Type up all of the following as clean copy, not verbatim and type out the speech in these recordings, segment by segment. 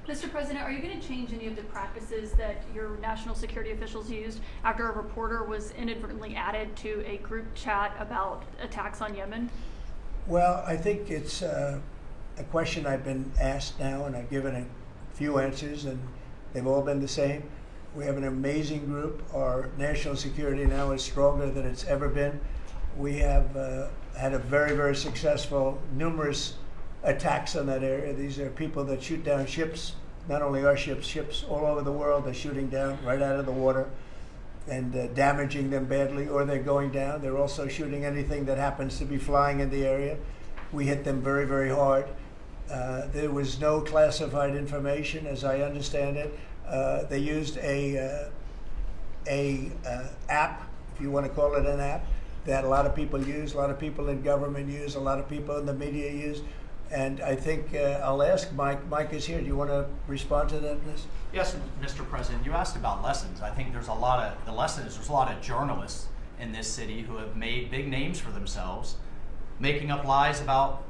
Mr. President, are you going to change any of the practices that your national security officials used after a reporter was inadvertently added to a group chat about attacks on Yemen? Well, I think it's a question I've been asked now, and I've given a few answers, and they've all been the same. We have an amazing group. Our national security now is stronger than it's ever been. We have had a very, very successful, numerous attacks on that area. These are people that shoot down ships, not only our ships, ships all over the world. They're shooting down right out of the water and damaging them badly, or they're going down. They're also shooting anything that happens to be flying in the area. We hit them very, very hard. There was no classified information, as I understand it. They used a app, if you want to call it an app, that a lot of people use, a lot of people in government use, a lot of people in the media use. And I think I'll ask Mike. Mike is here. Do you want to respond to that, please? Yes, Mr. President. You asked about lessons. I think there's a lot of journalists in this city who have made big names for themselves, making up lies about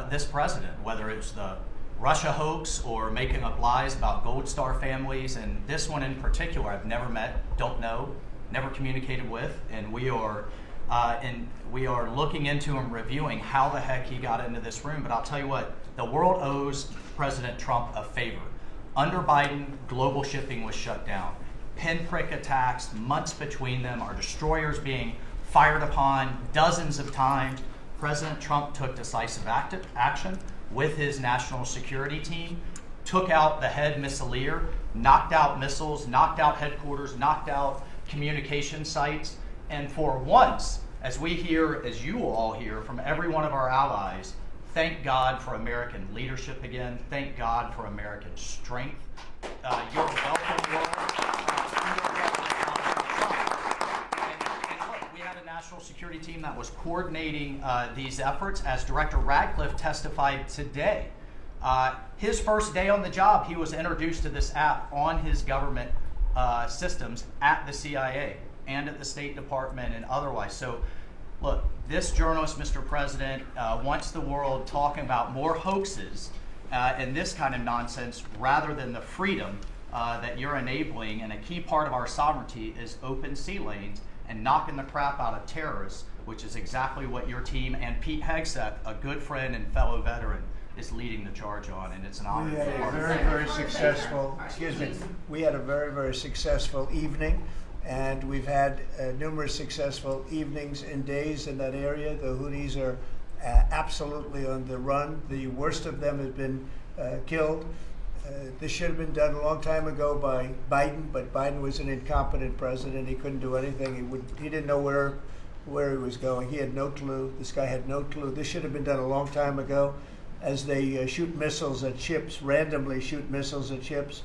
this president, whether it's the Russia hoax or making up lies about Gold Star families. And this one in particular, I've never met, don't know, never communicated with, and we are looking into and reviewing how the heck he got into this room. But I'll tell you what, the world owes President Trump a favor. Under Biden, global shipping was shut down. Pinprick attacks, months between them, our destroyers being fired upon dozens of times. President Trump took decisive action with his national security team, took out the head missileer, knocked out missiles, knocked out headquarters, knocked out communication sites. And for once, as we hear, as you will all hear from every one of our allies, thank God for American leadership again. Thank God for American strength. You're welcome, Lord. And look, we had a national security team that was coordinating these efforts. As Director Radcliffe testified today, his first day on the job, he was introduced to this app on his government systems at the CIA and at the State Department and otherwise. So, look, this journalist, Mr. President, wants the world talking about more hoaxes and this kind of nonsense rather than the freedom that you're enabling. And a key part of our sovereignty is open sea lanes and knocking the crap out of terrorists, which is exactly what your team and Pete Hegseth, a good friend and fellow veteran, is leading the charge on, and it's an honor. We had a very, very successful, we had a very, very successful evening. And we've had numerous successful evenings and days in that area. The Houthis are absolutely on the run. The worst of them has been killed. This should have been done a long time ago by Biden, but Biden was an incompetent president. He couldn't do anything. He didn't know where he was going. He had no clue. This guy had no clue. This should have been done a long time ago. As they shoot missiles at ships, randomly shoot missiles at ships.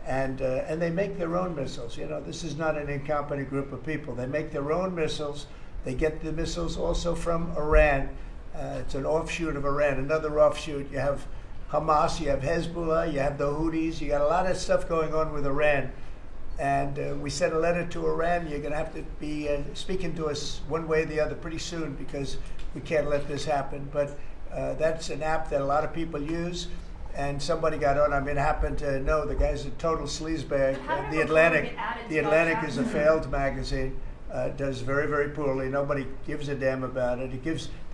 And they make their own missiles. You know, this is not an incompetent group of people. They make their own missiles. They get the missiles also from Iran. It's an offshoot of Iran, another offshoot. You have Hamas, you have Hezbollah, you have the Houthis. You got a lot of stuff going on with Iran. And we sent a letter to Iran. You're going to have to be speaking to us one way or the other pretty soon, because we can't let this happen. But that's an app that a lot of people use. And somebody got on. I mean, happened to know the guy's a total sleazebag. The Atlantic is a failed magazine. Does very, very poorly. Nobody gives a damn about it.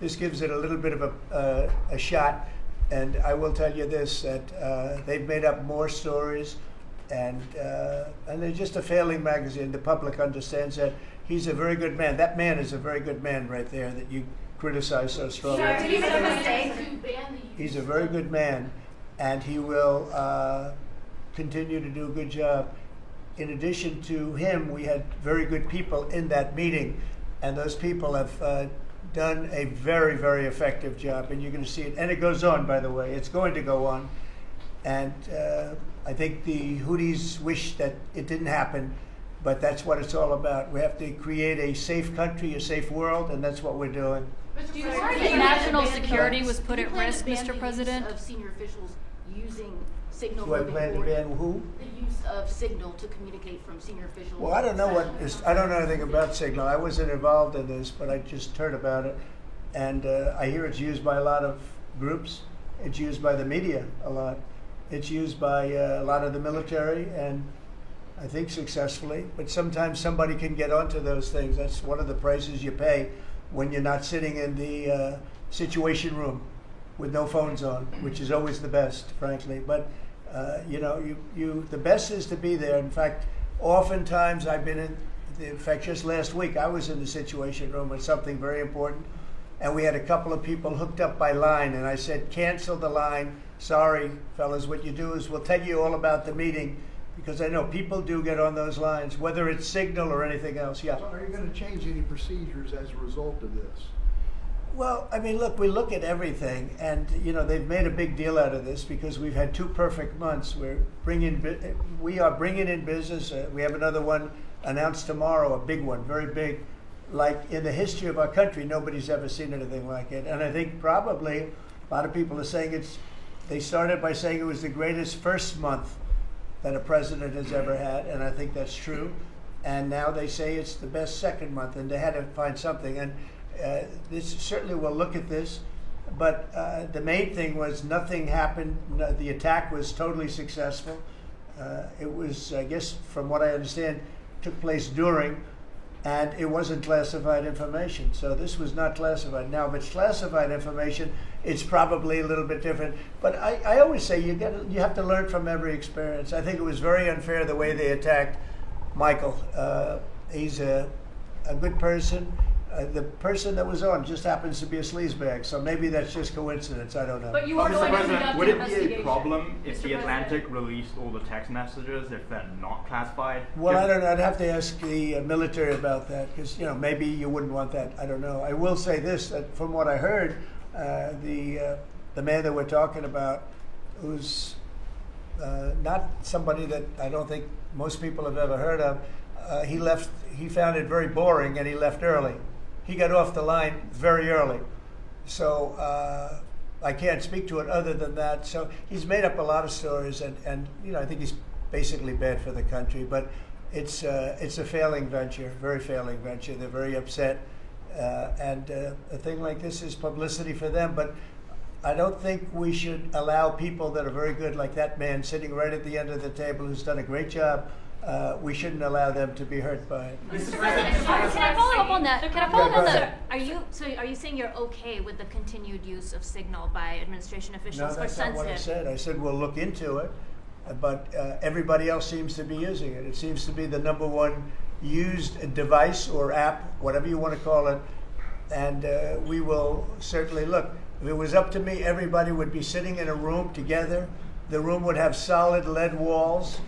This gives it a little bit of a shot. And I will tell you this: that they've made up more stories, and they're just a failing magazine. The public understands that. He's a very good man. That man is a very good man right there that you criticize so strongly. He's a very good man. And he will continue to do a good job. In addition to him, we had very good people in that meeting, and those people have done a very, very effective job, and you're going to see it. And it goes on, by the way. It's going to go on. And I think the Houthis wish that it didn't happen, but that's what it's all about. We have to create a safe country, a safe world, and that's what we're doing. Do you think national security was put at risk, Mr. President? Of senior officials using signal. Do I plan to ban who? The use of signal to communicate from senior officials. Well, I don't know I don't know anything about signal. I wasn't involved in this, but I just heard about it, and I hear it's used by a lot of groups. It's used by the media a lot, It's used by a lot of the military, and I think successfully. But sometimes somebody can get onto those things. That's one of the prices you pay when you're not sitting in the situation room with no phones on, which is always the best, frankly. But the best is to be there. In fact, oftentimes I've been in fact, just last week I was in the situation room with something very important, and we had a couple of people hooked up by line, and I said, cancel the line. Sorry, fellas, what you do is we'll tell you all about the meeting, because I know people do get on those lines, whether it's Signal or anything else. Yeah. So are you going to change any procedures as a result of this? Well, I mean, look, we look at everything, and they've made a big deal out of this because we've had 2 perfect months. We are bringing in business. We have another one announced tomorrow, a big one, very big. Like in the history of our country, nobody's ever seen anything like it. And I think probably a lot of people are saying they started by saying it was the greatest first month that a president has ever had, and I think that's true. And now they say it's the best second month, and they had to find something. And this certainly will look at this, but the main thing was nothing happened. The attack was totally successful. It was, I guess, from what I understand, took place during, and it wasn't classified information. So this was not classified. Now, if it's classified information, it's probably a little bit different. But I always say you have to learn from every experience. I think it was very unfair the way they attacked Michael. He's a good person. The person that was on just happens to be a sleazebag, so maybe that's just coincidence. I don't know. But you are going to conduct would an it be investigation. a problem if Mr. the President? Atlantic released all the text messages if they're not classified? Well, I don't know. I'd have to ask the military about that, because maybe you wouldn't want that. I don't know. I will say this: that from what I heard, the man that we're talking about, who's not somebody that I don't think most people have ever heard of, he left. He found it very boring, and he left early. He got off the line very early. So I can't speak to it other than that. So he's made up a lot of stories, and I think he's basically bad for the country. But it's a failing venture, very failing venture. They're very upset, and a thing like this is publicity for them. But I don't think we should allow people that are very good, like that man sitting right at the end of the table, who's done a great job. We shouldn't allow them to be hurt by it. Mr. President, can I follow up on that? Can I follow up go on ahead. that? Are you saying you're okay with the continued use of Signal by administration No, officials for that's not what I sensitive? said. I said we'll look into it, but everybody else seems to be using it. It seems to be the #1 used device or app, whatever you want to call it, and we will certainly look. If it was up to me, everybody would be sitting in a room together. The room would have solid lead walls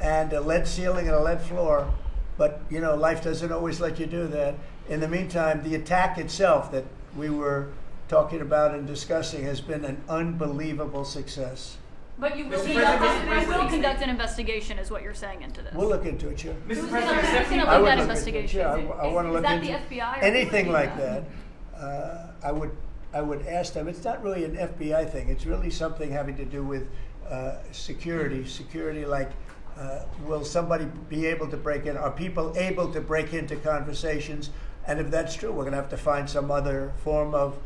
and a lead ceiling and a lead floor. But, life doesn't always let you do that. In the meantime, the attack itself that we were talking about and discussing has been an unbelievable success. But you will conduct an investigation, is what you're saying into this. We'll look into it, sure. Who's going to lead that would look into it, investigation? yeah. I want to look Is into that the FBI? Or anything who would like do that. I would ask them. It's not really an FBI thing. It's really something having to do with security. Security, like will somebody be able to break in? Are people able to break into conversations? And if that's true, we're going to have to find some other form of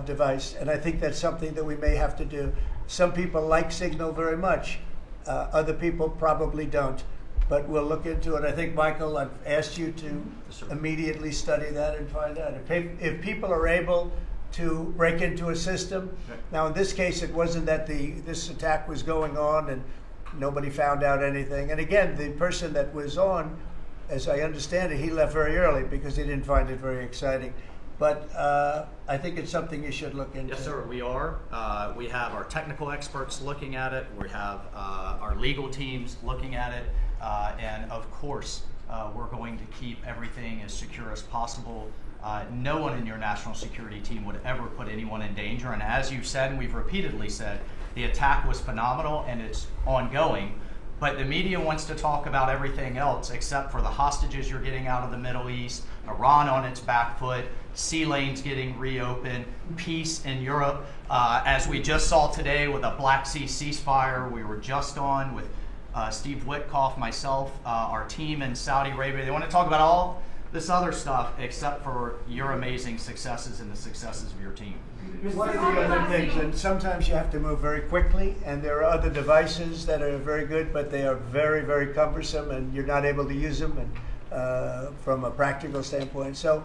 device. And I think that's something that we may have to do. Some people like Signal very much. Other people probably don't. But we'll look into it. I think, Michael, I've asked you to immediately study that and find out. If people are able to break into a system, now in this case it wasn't that this attack was going on and nobody found out anything. And again, the person that was on, as I understand it, he left very early because he didn't find it very exciting. But I think it's something you should look into. Yes, sir, we are. We have our technical experts looking at it. We have our legal teams looking at it. And of course, we're going to keep everything as secure as possible. No one in your national security team would ever put anyone in danger. And as you said, and we've repeatedly said, the attack was phenomenal and it's ongoing. But the media wants to talk about everything else except for the hostages you're getting out of the Middle East, Iran on its back foot, sea lanes getting reopened, peace in Europe. As we just saw today with a Black Sea ceasefire, we were just on with Steve Witkoff, myself, our team in Saudi Arabia. They want to talk about all this other stuff except for your amazing successes and the successes of your team. One of the other things, and sometimes you have to move very quickly, and there are other devices that are very good, but they are very, very cumbersome, and you're not able to use them and, from a practical standpoint. So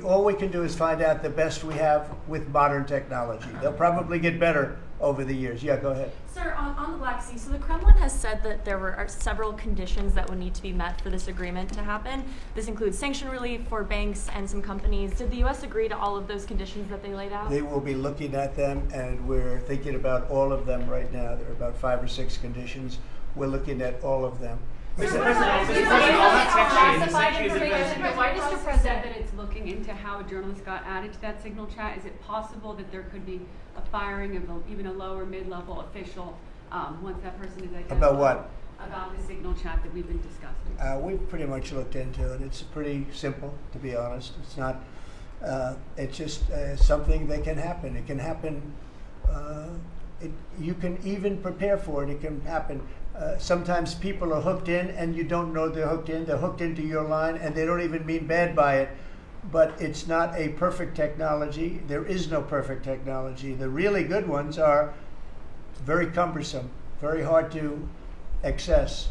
all we can do is find out the best we have with modern technology. They'll probably get better over the years. Yeah, go ahead. Sir, on the Black Sea, so the Kremlin has said that there are several conditions that would need to be met for this agreement to happen. This includes sanction relief for banks and some companies. Did the U.S. agree to all of those conditions that they laid out? They will be looking at them, and we're thinking about all of them right now. There are about 5 or 6 conditions. We're looking at all of them. Mr. President, all that Classified information, but why Mr. Mr. President said President? that it's looking into how a journalist got added to that signal chat. Is it possible that there could be a firing of even a lower mid-level official once that person is identified? About what? About the signal chat that we've been discussing. We've pretty much looked into it. It's pretty simple, to be honest. It's not. It's just something that can happen. It can happen. You can even prepare for it. It can happen. Sometimes people are hooked in, and you don't know they're hooked in. They're hooked into your line, and they don't even mean bad by it. But it's not a perfect technology. There is no perfect technology. The really good ones are very cumbersome, very hard to access.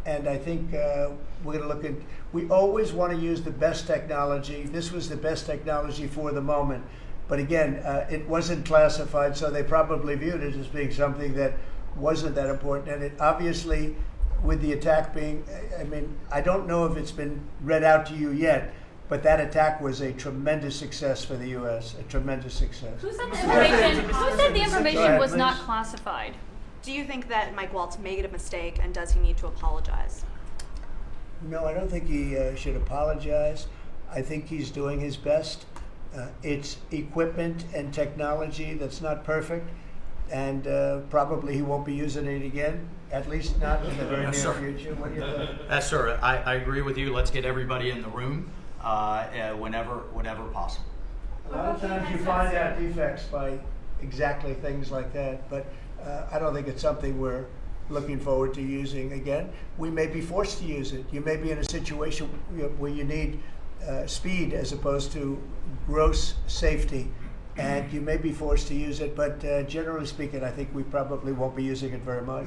And I think we're going to look at, we always want to use the best technology. This was the best technology for the moment. But again, it wasn't classified, so they probably viewed it as being something that wasn't that important. And it obviously, with the attack being, I mean, I don't know if it's been read out to you yet, but that attack was a tremendous success for the U.S., a tremendous success. Who said the information Go ahead, was not please. classified? Do you think that Mike Waltz made a mistake, and does he need to apologize? No, I don't think he should apologize. I think he's doing his best. It's equipment and technology that's not perfect, and probably he won't be using it again, at least not in the very near future. What do you think? Sir, I agree with you. Let's get everybody in the room whenever possible. A lot of times you find out defects by exactly things like that, but I don't think it's something we're looking forward to using again. We may be forced to use it. You may be in a situation where you need speed as opposed to gross safety, and you may be forced to use it, but generally speaking, I think we probably won't be using it very much.